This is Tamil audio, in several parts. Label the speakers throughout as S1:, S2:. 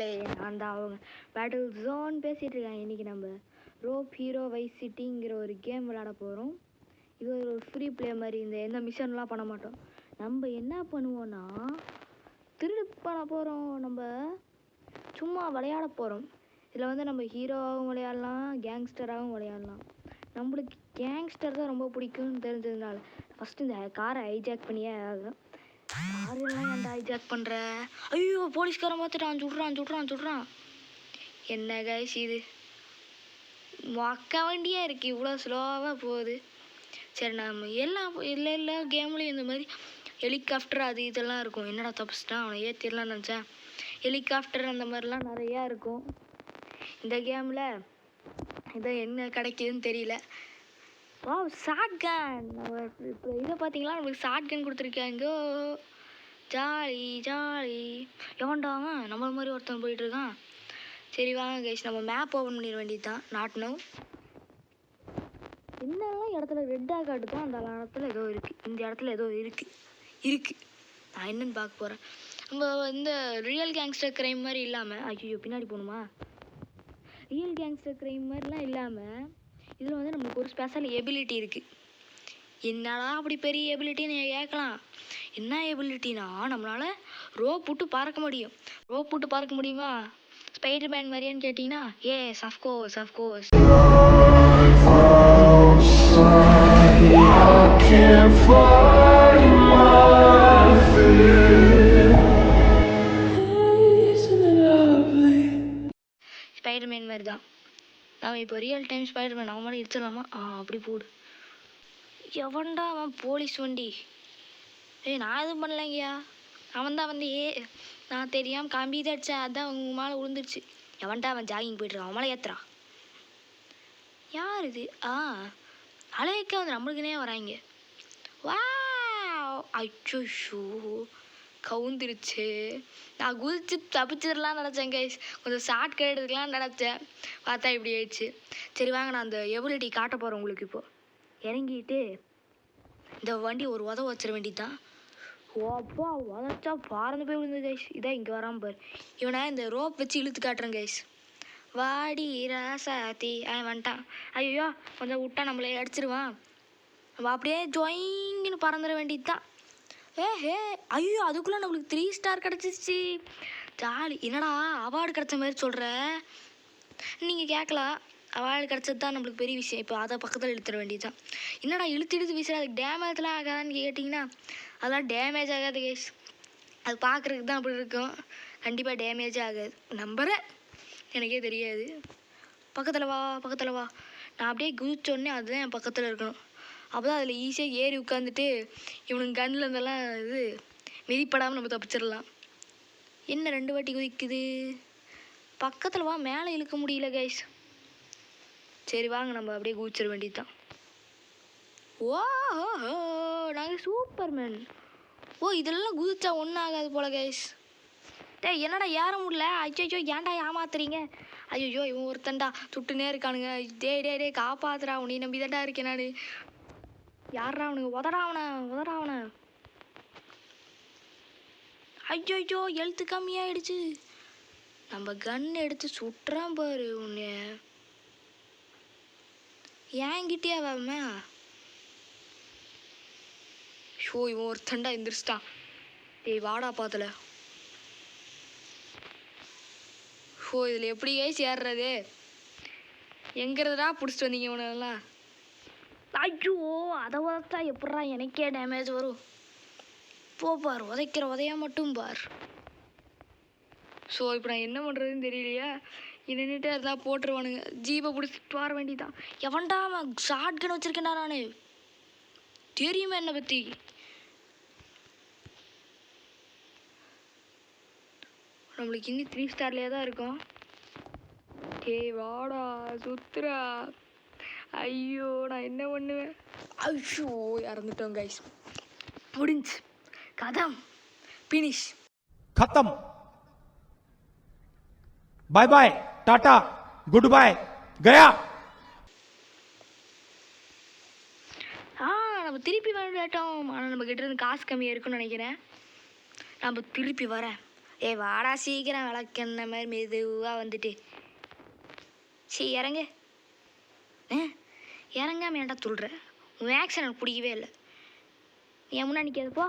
S1: மக்களே, நான் தான் அவங்க பேட்டில் ஜோன் பேசிகிட்டு இருக்கேன். இன்றைக்கி நம்ம ரோப் ஹீரோ வைஸ் சிட்டிங்கிற ஒரு கேம் விளையாட போகிறோம். இது ஒரு ஃப்ரீ ப்ளே மாதிரி, இந்த எந்த மிஷன்லாம் பண்ண மாட்டோம். நம்ம என்ன பண்ணுவோன்னா திருடு பண்ண போகிறோம். நம்ம சும்மா விளையாட போகிறோம். இதில் வந்து நம்ம ஹீரோவாகவும் விளையாடலாம், கேங்ஸ்டராகவும் விளையாடலாம். நம்மளுக்கு கேங்ஸ்டர் தான் ரொம்ப பிடிக்கும்னு தெரிஞ்சதுனால ஃபஸ்ட்டு இந்த காரை ஹைஜாக் பண்ணியே ஆகும். காரெல்லாம் ஏன்டா ஹைஜாக் பண்ணுற? ஐயோ, போலீஸ்காரன் பார்த்துட்டான், சுடுறான். என்ன கைஸ் இது? மொக்க வண்டியாக இருக்குது, இவ்வளோ ஸ்லோவாக போகுது. சரி, நம்ம எல்லாம் இல்லை கேம்லேயும் இந்த மாதிரி ஹெலிகாப்டர் அது இதெல்லாம் இருக்கும். என்னடா தப்பிச்சிட்டான், அவனை ஏற்றிடலான்னு நினச்சேன். ஹெலிகாப்டர் அந்த மாதிரிலாம் நிறையா இருக்கும் இந்த கேமில். இதை என்ன கிடைக்குதுன்னு தெரியல. வா, ஷார்ட் கன். இப்போ இதை பார்த்தீங்களா, நம்மளுக்கு ஷார்ட் கன் கொடுத்துருக்காங்க. ஜாலி. எவன்டாங்க நம்மள மாதிரி ஒருத்தன் போயிட்டுருக்கான். சரி வாங்க கைஸ், நம்ம மேப் ஓப்பன் பண்ணிட வேண்டியது தான். Not no. என்னெல்லாம் இடத்துல ரெட்டாக காட்டுதோ அந்த இடத்துல ஏதோ இருக்குது. இந்த இடத்துல ஏதோ இருக்குது. நான் என்னன்னு பார்க்க போகிறேன். நம்ம இந்த ரியல் கேங்ஸ்டர் க்ரைம் மாதிரி இல்லாமல், ஐயோ பின்னாடி போகணுமா? ரியல் கேங்ஸ்டர் க்ரைம் மாதிரிலாம் இல்லாமல் இதில் வந்து நம்மளுக்கு ஒரு ஸ்பெஷல் எபிலிட்டி இருக்குது. என்னடா அப்படி பெரிய எபிலிட்டின்னு கேட்கலாம். என்ன எபிலிட்டினா, நம்மளால் ரோப் விட்டு பறக்க முடியும். ரோப் விட்டு பறக்க முடியுமா? ஸ்பைடர் மேன் மாதிரியான்னு கேட்டிங்கன்னா, எஸ் அஃப்கோர்ஸ். ஸ்பைடர் மேன் மாதிரி தான். நாம் இப்போ ரியல் டைம் ஸ்பைடர் மேன் அவன் மாதிரி இடிச்சிடலாமா? அப்படி போடு. எவன்டா அவன்? போலீஸ் வண்டி. நான் எதுவும் பண்ணலைங்கய்யா. அவன் தான் வந்து நான் தெரியாமல் கம்பி தான் அடித்தேன், அதான் உங்கள் மேலே விழுந்துருச்சு. எவன்டா அவன்? ஜாகிங் போய்ட்டுருக்கான், அவன் மேலே ஏற்றுறான். யார் இது? அலையக்க வந்து நம்மளுக்குனே வராங்க. வா, அச்சோ கவுந்துருச்சு. நான் குதிச்சு தப்பிச்சிடலாம் நினச்சேன் கைஸ். கொஞ்சம் ஷார்ட் கட் எடுத்துக்கலாம் நினச்சேன், பார்த்தா இப்படி ஆயிடுச்சு. சரி வாங்க, நான் அந்த எபிலிட்டி காட்ட போகிறேன் உங்களுக்கு. இப்போது இறங்கிட்டு இந்த வண்டி ஒரு உதவ வச்சிட வேண்டியதுதான். அப்பா, உதச்சா பறந்து போய் விழுந்து கைஸ். இதான் இங்கே வராமல் பாரு. இவனை இந்த ரோப் வச்சு இழுத்து காட்டுறேன் கைஸ். வாடி ராசாத்தி. வந்துட்டான். ஐயோ, கொஞ்சம் விட்டா நம்மளே அடிச்சிருவான். நம்ம அப்படியே ஜொயின்னு பறந்துட வேண்டியது தான். ஐயோ, அதுக்குள்ளே நம்மளுக்கு 3 ஸ்டார் கிடச்சிச்சு. ஜாலி. என்னடா அவார்டு கிடச்ச மாதிரி சொல்கிற? நீங்கள் கேட்கலாம், அவார்டு கிடச்சது தான் நம்மளுக்கு பெரிய விஷயம். இப்போ அதை பக்கத்தில் இழுத்துட வேண்டியது தான். என்னடா இழுத்து வீசுற, அதுக்கு டேமேஜ்லாம் ஆகாதான்னு கேட்டிங்கன்னா, அதெல்லாம் டேமேஜ் ஆகாது கைஸ். அது பார்க்குறதுக்கு தான் அப்படி இருக்கும். கண்டிப்பாக டேமேஜே ஆகாது, நம்புகிறேன். எனக்கே தெரியாது. பக்கத்தில் வா. நான் அப்படியே குதிச்சோடனே அதுதான் என் பக்கத்தில் இருக்கணும். அப்போ தான் அதில் ஈஸியாக ஏறி உட்காந்துட்டு இவனுக்கு கண்ணில் இருந்தெல்லாம் இது மிதிப்படாமல் நம்ம தப்பிச்சிடலாம். என்ன 2 வாட்டி குதிக்குது? பக்கத்தில் வா, மேலே இழுக்க முடியல கைஸ். சரி வாங்க, நம்ம அப்படியே குதிச்சிட வேண்டியது தான். ஓஹோ, நாங்கள் சூப்பர்மேன். இதெல்லாம் குதிச்சா ஒன்றும் ஆகாது போல கைஸ். என்னடா ஏற முடியல? ஐயோ, ஏன்டா ஏமாத்துறீங்க? ஐயோ, இவன் ஒருத்தன்டா சுட்டுனே இருக்கானுங்க. டே காப்பாத்துறா, உன்னை நம்பி தான்டா இருக்கேன் நான். யாரா அவனுங்க? உதறாவன. ஐயோ, எழுத்து கம்மியாயிடுச்சு. நம்ம கன் எடுத்து சுட்டுறான் பாரு உன்னை. ஏங்கிட்டே அவன். இவன் ஒருத்தன்டா எந்திரிச்சிட்டான். வாடா பாத்துல. இதில் எப்படி கைஸ் ஏறுறது? எங்கிறதுடா பிடிச்சிட்டு வந்தீங்க இவனெல்லாம்? ஐயோ, அதை உதச்சா எப்படா எனக்கே டேமேஜ் வரும்? பார், உதைக்கிற உதையா மட்டும் பார். இப்போ நான் என்ன பண்ணுறதுன்னு தெரியலையா? நின்றுட்டே இருந்தால் போட்டுருவானுங்க. ஜீப்பை பிடிச்சிட்டு வர வேண்டியதான். எவன்டா அவன்? ஷார்ட் கன் வச்சுருக்கேன்டா நான். தெரியுமா என்னை பற்றி? நம்மளுக்கு இன்னும் 3 ஸ்டார்லேயே தான் இருக்கும். வாடா சுத்துறா. ஐயோ, நான் என்ன பண்ணுவேன்? ஐயோ, இறந்துட்டோம் கைஸ். முடிஞ்சு கதம், பினிஷ்,
S2: खत्म. Bye bye, tata, goodbye, गया.
S1: நம்ம திருப்பி வந்துட்டோம். ஆனால் நம்ம கிட்ட இருந்து காசு கம்மியாக இருக்குன்னு நினைக்கிறேன். நம்ம திருப்பி வரேன். ஏய் வாடா சீக்கிரம் விளக்கெண்ண மாதிரி மெதுவாக வந்துட்டு சரி இறங்க இறங்காம ஏன்டா துள்ளுற உன் ஆக்ஷன் எனக்கு பிடிக்கவே இல்லை என் முன்னாடி நிற்காதுப்போ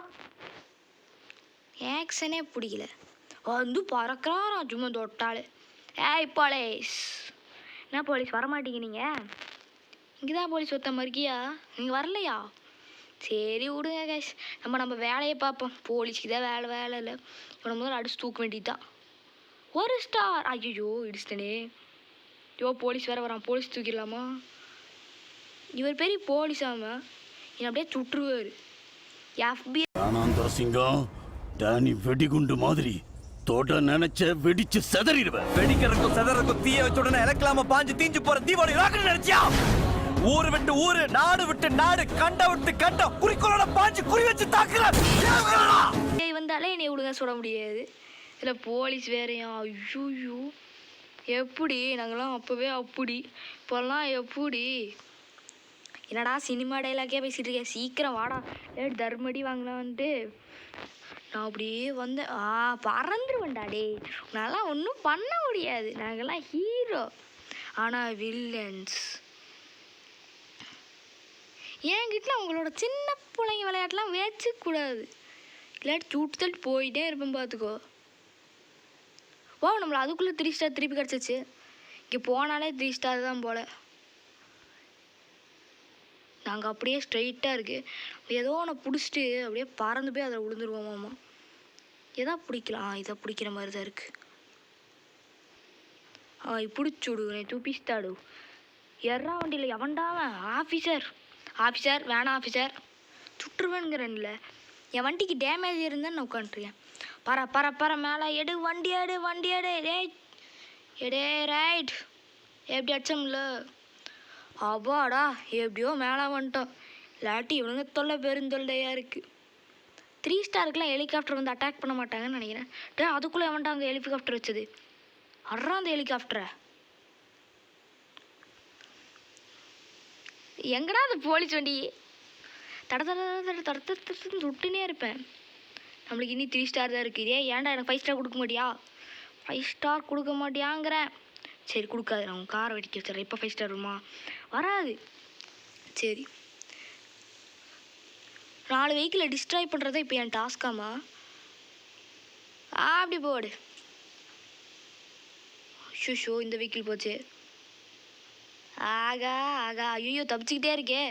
S1: ஆக்ஷனே பிடிக்கல வந்து பறக்கிறாராம் சும்மா தொட்டாள் ஏய் போலீஸ் என்ன போலீஸ் வரமாட்டீங்க நீங்கள் இங்கே தான் போலீஸ் ஒருத்த மறுக்கியா நீங்கள் வரலையா சரி விடுங்க கேஷ் நம்ம வேலையை பார்ப்போம் போலீஸ்க்கு தான் வேலை இல்லை இவனை முதல்ல அடிச்சு தூக்க வேண்டியதுதான் ஒரு ஸ்டார் ஐயோ இடிச்சிட்டனே ஐயோ போலீஸ் வேறு வரான் போலீஸ் தூக்கிடலாமா இவர் பெரிய போலீஸாம என்னை அப்படியே சுட்டுருவார் FBI
S3: சிங்கம் டேனி வெடிகுண்டு மாதிரி தொட நினைச்ச வெடிச்சு செதறிடுவேன்.
S4: வெடிக்கிறதுக்கும் செதறதுக்கும் தீய வச்ச உடனே இறக்கலாம பாஞ்சு தீஞ்சு போற தீபாவளி ராக்கெட் நினைச்சியா? ஊரு விட்டு ஊரு, நாடு விட்டு நாடு, கண்ட விட்டு கண்டம், குறிக்கோளோட பாஞ்சு குறி வச்சு தாக்குற
S1: வந்தாலே என்னை விடுங்க சொல்ல முடியாது. இதில் போலீஸ் வேறையா? ஐயோ எப்படி நாங்களாம் அப்போவே அப்படி இப்போல்லாம் எப்படி? என்னடா சினிமா டைலாக்கே பேசிகிட்டு இருக்கேன், சீக்கிரம் வாடா தர்மடி வாங்கலான்ட்டு நான் அப்படியே வந்தேன். பறந்துருவேன்டா டே, உன்னாலாம் ஒன்றும் பண்ண முடியாது, நாங்கள்லாம் ஹீரோ. ஆனால் வில்லன்ஸ் என்கிட்ட உங்களோட சின்ன பிள்ளைங்க விளையாட்டுலாம் வச்சுக்கூடாது, இல்லாட்டி சுட்டு தள்ளி போயிட்டே இருப்பேன் பார்த்துக்கோ. ஓ நம்மளை அதுக்குள்ளே 3 ஸ்டார் திருப்பி கிடச்சிச்சு. இங்கே போனாலே 3 ஸ்டார் தான் போல். நாங்கள் அப்படியே ஸ்ட்ரைட்டாக இருக்குது, ஏதோ ஒன்று பிடிச்சிட்டு அப்படியே பறந்து போய் அதில் விழுந்துருவோமாம்மா. எதா பிடிக்கலாம், இதை பிடிக்கிற மாதிரி தான் இருக்குது. பிடிச்சி விடு, தூப்பிஸ்தாடு. எறா வண்டியில் எவன்டாவன்? ஆஃபீஸர் வேணாம் ஆஃபீஸர், சுட்டுருவேனுங்கிறேன்ல. என் வண்டிக்கு டேமேஜ் இருந்தான்னு நான் உட்காந்துருக்கேன். பர மேலே எடு, வண்டி எடு எடே ரைட். எப்படி அடிச்சோம்ல, அப்பாடா எப்படியோ மேலே வந்துட்டோம். இல்லாட்டி இவனுங்க தொல்லை பெருந்தொல்லையாக இருக்குது. 3 ஸ்டாருக்குலாம் ஹெலிகாப்டர் வந்து அட்டாக் பண்ண மாட்டாங்கன்னு நினைக்கிறேன். அதுக்குள்ளே எவன்டா அங்கே ஹெலிகாப்டர் வச்சது? அட்றா அந்த ஹெலிகாப்டரை எங்கடா அந்த போலீஸ் வண்டி? தட சுட்டுனே இருப்பேன். நம்மளுக்கு இன்னும் 3 ஸ்டார் தான் இருக்குது. ஏன்டா எனக்கு 5 ஸ்டார் கொடுக்க மாட்டியா? 5 ஸ்டார் கொடுக்க மாட்டியாங்கிறேன். சரி கொடுக்காது, நான் உங்கள் காரை வெடிக்க வச்சிடறேன். இப்போ 5 ஸ்டார் வருமா? வராது. சரி 4 வெஹிக்கிளை டிஸ்ட்ராய் பண்ணுறதா இப்போ என் டாஸ்காமா? அப்படி போடு. ஷோ இந்த வெஹிக்கிள் போச்சு. ஆகா ஐயோ தப்பிச்சுக்கிட்டே இருக்கே.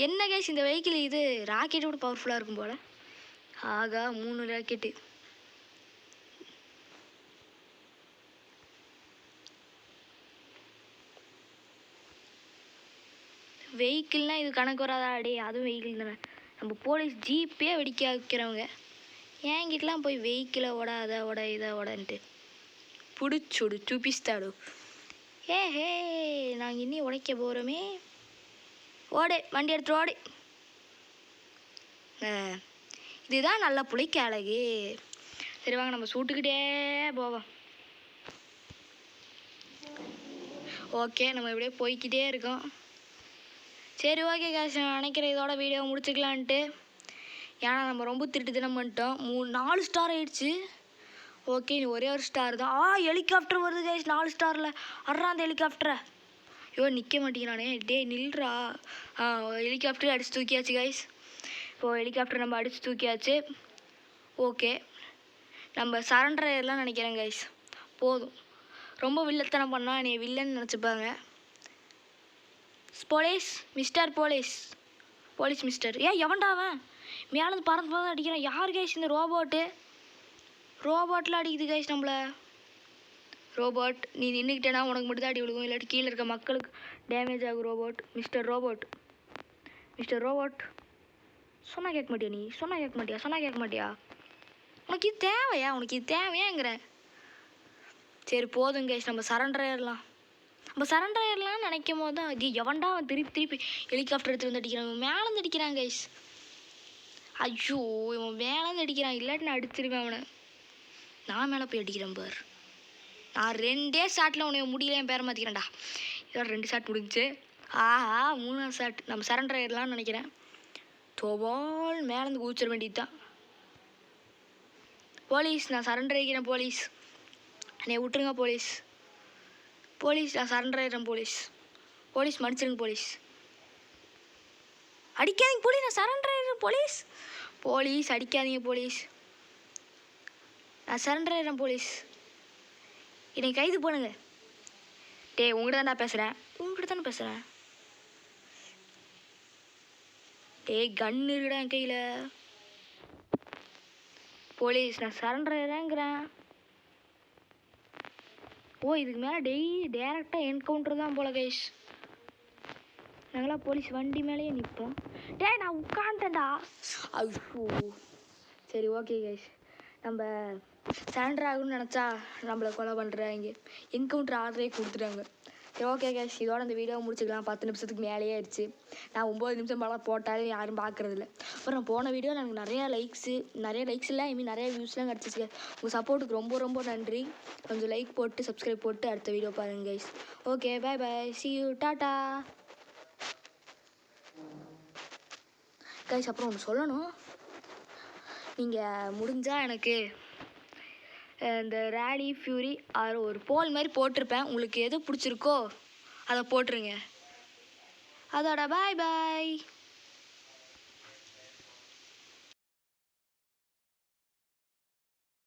S1: என்ன கேஸ் இந்த வெஹிக்கிள் இது ராக்கெட்டோட பவர்ஃபுல்லாக இருக்கும் போல். ஆகா 3 ராக்கெட்டு. வெஹிக்கிள்னால் இது கணக்கு வராதா? அடே அதுவும் வெஹிக்கிள் தானே. நம்ம போலீஸ் ஜீப்பே வெடிக்க வைக்கிறவங்க என்கிட்டலாம் போய் வெஹிக்கிளை இதை ஓடன்ட்டு பிடிச்சுடு சூப்பிஸ்தாடு. ஹே நாங்கள் இன்னும் உடைக்க போகிறோமே. ஓடு, வண்டி எடுத்து ஓடு. இதுதான் நல்ல புளிக்க அழகு. சரி வாங்க நம்ம சூட்டுக்கிட்டே போவோம். ஓகே நம்ம இப்படியே போய்கிட்டே இருக்கோம். சரி ஓகே கேஷ், நான் நினைக்கிறேன் இதோட வீடியோ முடிச்சுக்கலான்ட்டு. ஏன்னா நம்ம ரொம்ப திருட்டுத்தனம் பண்ணிட்டோம். 4 ஸ்டார் ஆயிடுச்சு. ஓகே நீ ஒரே ஒரு ஸ்டார் தான். ஹெலிகாப்டர் வருது கேஷ் 4 ஸ்டாரில். அட்றா அந்த ஹெலிகாப்டரை. ஐயோ நிற்க மாட்டேங்கிறானே, டே நில்றா. ஹெலிகாப்டர் அடித்து தூக்கியாச்சு கைஸ். இப்போது ஹெலிகாப்டர் நம்ம அடித்து தூக்கியாச்சு. ஓகே நம்ம சரண்டர் ஆயிடலாம் நினைக்கிறேன் கைஸ். போதும், ரொம்ப வில்லத்தனம் பண்ணால் என்னை வில்லன்னு நினச்சிப்பாங்க. Mister police mister. எவன்டாவன் மேலே பறந்து அடிக்கிறான்? யார் கைஸ் இந்த ரோபோட்டில் அடிக்குது கைஸ் நம்மளை. ரோபோட் நீ நின்றுக்கிட்டேன்னா உனக்கு மட்டும் தான் அடி விழுகும், இல்லாட்டி கீழே இருக்க மக்களுக்கு டேமேஜ் ஆகும். மிஸ்டர் ரோபோட் சொன்னால் கேட்க மாட்டியா? நீ சொன்னால் கேட்க மாட்டியா? உனக்கு இது தேவையாங்கிறேன். சரி போதும் கைஸ், நம்ம சரண்டர் ஆயிடலாம்னு நினைக்கும் போது தான் அது எவன்டா அவன் திருப்பி ஹெலிகாப்டர் எடுத்துகிட்டு வந்து அடிக்கிறான். மேலேருந்து அடிக்கிறான் கைஸ். ஐயோ இவன் மேலேருந்து அடிக்கிறான், இல்லாட்டி நான் அடிச்சிருவேன் அவனை. நான் மேலே போய் அடிக்கிறேன் பார். நான் 2 ஷாட்டில் உன்னை முடியல என் பேரை மாற்றிக்கிறேன்டா. இதோட 2 ஷாட் முடிஞ்சு. 3ஆவது ஷாட். நம்ம சரண்டர் ஆயிடலாம்னு நினைக்கிறேன். தோவால் மேலேருந்து குதிச்சிட வேண்டியது தான். போலீஸ் நான் சரண்டர் ஆகிக்கிறேன் போலீஸ். என்னை விட்டுருங்க போலீஸ். போலீஸ் நான் சரண்டர் ஆகிடுறேன் போலீஸ். போலீஸ் மன்னிச்சிருங்க போலீஸ். அடிக்காதீங்க போலீஸ், நான் சரண்டர் ஆகிடுறேன் போலீஸ். போலீஸ் அடிக்காதீங்க போலீஸ், நான் சரண்டர் ஆகிடுறேன் போலீஸ். என்னை கைது பண்ணுங்க. டேய் உங்கள்கிட்ட தானே பேசுகிறேன், உங்கள்கிட்ட தானே பேசுகிறேன். டேய் கன் இருக்குடா என் கையில். போலீஸ் நான் சரண்டர் ஆகிறேங்கிறேன். ஓ இதுக்கு மேலே டேரெக்டாக என்கவுண்டர் தான் போல கைஸ். நாங்களாம் போலீஸ் வண்டி மேலேயே நிற்போம். டேய் நான் உட்காந்துட்டேன்டா. ஐயோ சரி ஓகே கைஸ், நம்ம சரண்டர் ஆகணும்னு நினச்சா நம்மளை கொலை பண்ணுறாங்க, என்கவுண்டர் ஆர்டரே கொடுத்துட்டாங்க. சரி ஓகே கைஸ், இதோட இந்த வீடியோ முடிச்சுக்கலாம். 10 நிமிஷத்துக்கு மேலேயே ஆயிடுச்சு. நான் 9 நிமிஷம் மேலே போட்டாலே யாரும் பார்க்குறதில்ல. அப்புறம் போன வீடியோவில் எனக்கு நிறைய லைக்ஸ் இல்லை, நிறைய வியூஸ்லாம் கிடச்சிச்சு. உங்கள் சப்போர்ட்டுக்கு ரொம்ப ரொம்ப நன்றி. கொஞ்சம் லைக் போட்டு சப்ஸ்கிரைப் போட்டு அடுத்த வீடியோ பாருங்கள் guys. Okay bye bye, see you, tata guys. அப்புறம் ஒன்று சொல்லணும், நீங்கள் முடிஞ்சால் எனக்கு இந்த ரேலி ஃபியூரி ஒரு போல் மாதிரி போட்டிருப்பேன், உங்களுக்கு எது பிடிச்சிருக்கோ அதை போட்டுருங்க. அதோட பாய் பாய்.